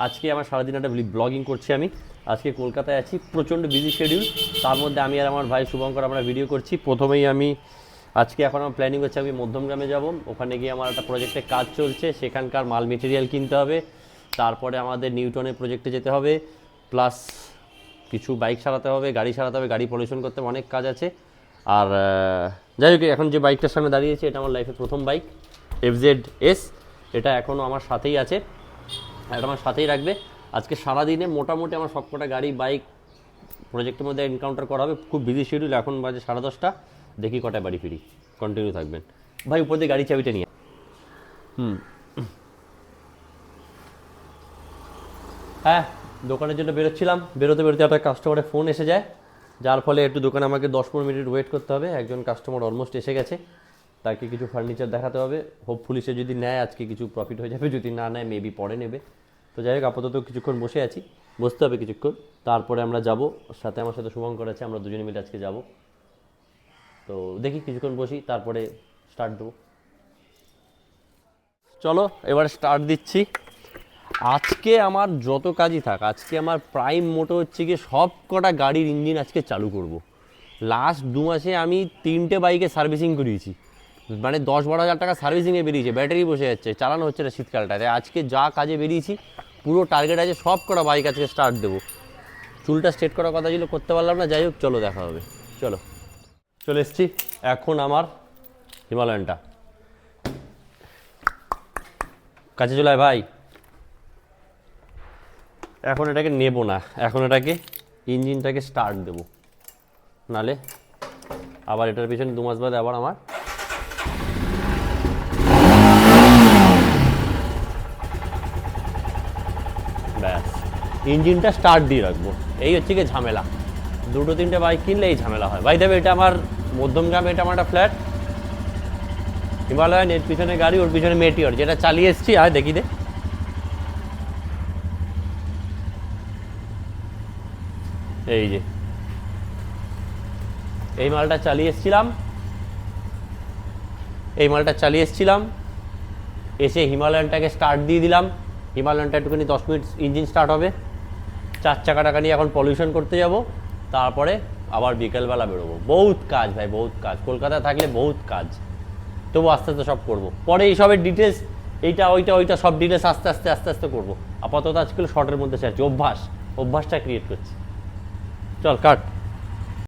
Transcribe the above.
আজকে আমার সারাদিন একটা ব্লগিং করছি আমি। আজকে কলকাতায় আছি, প্রচণ্ড বিজি শিডিউল। তার মধ্যে আমি আর আমার ভাই শুভঙ্কর আমরা ভিডিও করছি। প্রথমেই আমি আজকে এখন আমার প্ল্যানিং হচ্ছে আমি মধ্যমগ্রামে যাব। ওখানে গিয়ে আমার একটা প্রজেক্টে কাজ চলছে, সেখানকার মাল মেটেরিয়াল কিনতে হবে। তারপরে আমাদের নিউটনের প্রজেক্টে যেতে হবে, প্লাস কিছু বাইক সারাতে হবে, গাড়ি সারাতে হবে, গাড়ি পলিউশন করতে হবে, অনেক কাজ আছে। আর যাই হোক, এখন যে বাইকটার সামনে দাঁড়িয়েছে এটা আমার লাইফে প্রথম বাইক, FZS। এটা এখনও আমার সাথেই আছে, এটা আমার সাথেই রাখবে। আজকে সারাদিনে মোটামুটি আমার সবকটা গাড়ি বাইক প্রজেক্টের মধ্যে এনকাউন্টার করা হবে। খুব বিজি শিডিউল। এখন বাজে 10:30, দেখি কটায় বাড়ি ফিরি। কন্টিনিউ থাকবেন ভাই। উপর দিয়ে গাড়ি চাবিটা নিয়ে হ্যাঁ, দোকানের জন্য বেরোচ্ছিলাম। বেরোতে বেরোতে একটা কাস্টমারের ফোন এসে যায়, যার ফলে একটু দোকানে আমাকে 10-15 মিনিট ওয়েট করতে হবে। একজন কাস্টমার অলমোস্ট এসে গেছে, তাকে কিছু ফার্নিচার দেখাতে হবে। হোপফুলি সে যদি নেয় আজকে কিছু প্রফিট হয়ে যাবে, যদি না নেয় মেবি পরে নেবে। তো যাই হোক, আপাতত কিছুক্ষণ বসে আছি, বসতে হবে কিছুক্ষণ, তারপরে আমরা যাব। সাথে আমার সাথে শুভঙ্কর আছে, আমরা দুজনে মিলে আজকে যাব। তো দেখি কিছুক্ষণ বসি, তারপরে স্টার্ট দেবো। চলো এবার স্টার্ট দিচ্ছি। আজকে আমার যত কাজই থাক, আজকে আমার প্রাইম মোটো হচ্ছে কি সব কটা গাড়ির ইঞ্জিন আজকে চালু করব। লাস্ট 2 মাসে আমি 3টে বাইকে সার্ভিসিং করিয়েছি, মানে 10-12 হাজার টাকা সার্ভিসিংয়ে বেরিয়েছে। ব্যাটারি বসে যাচ্ছে, চালানো হচ্ছে না শীতকালটাতে। আজকে যা কাজে বেরিয়েছি, পুরো টার্গেট আছে সব কটা বাইক আজকে স্টার্ট দেবো। চুলটা স্ট্রেট করার কথা ছিল, করতে পারলাম না। যাই হোক, চলো দেখা হবে। চলো, চলে এসছি। এখন আমার হিমালয়ানটা কাছে চলে আয় ভাই। এখন এটাকে নেব না, এখন এটাকে ইঞ্জিনটাকে স্টার্ট দেবো, নালে আবার এটার পিছনে 2 মাস বাদে আবার আমার ব্যাস ইঞ্জিনটা স্টার্ট দিয়ে রাখবো। এই হচ্ছে কি ঝামেলা। 2-3টে বাইক কিনলে এই ঝামেলা হয়। ভাই দেবে, এটা আমার মধ্যমগ্রামে, এটা আমার একটা ফ্ল্যাট। হিমালয়ান, এর পিছনে গাড়ি, ওর পিছনে মেটিওর, যেটা চালিয়ে এসছি। আর দেখি দে, এই যে এই মালটা চালিয়ে এসছিলাম, এসে হিমালয়ানটাকে স্টার্ট দিয়ে দিলাম। হিমালয়ানটা একটুখানি 10 মিনিট ইঞ্জিন স্টার্ট হবে। 4 চাকাটাকা নিয়ে এখন পলিউশন করতে যাব, তারপরে আবার বিকেলবেলা বেরোবো। বহুত কাজ ভাই, বহুত কাজ। কলকাতায় থাকলে বহুত কাজ, তবু আস্তে আস্তে সব করবো। পরে এইসবের ডিটেলস, এইটা ওইটা সব ডিটেলস আস্তে আস্তে করবো। আপাতত আজকাল শর্টের মধ্যে চাইছি, অভ্যাসটা ক্রিয়েট করছি। চল কাট।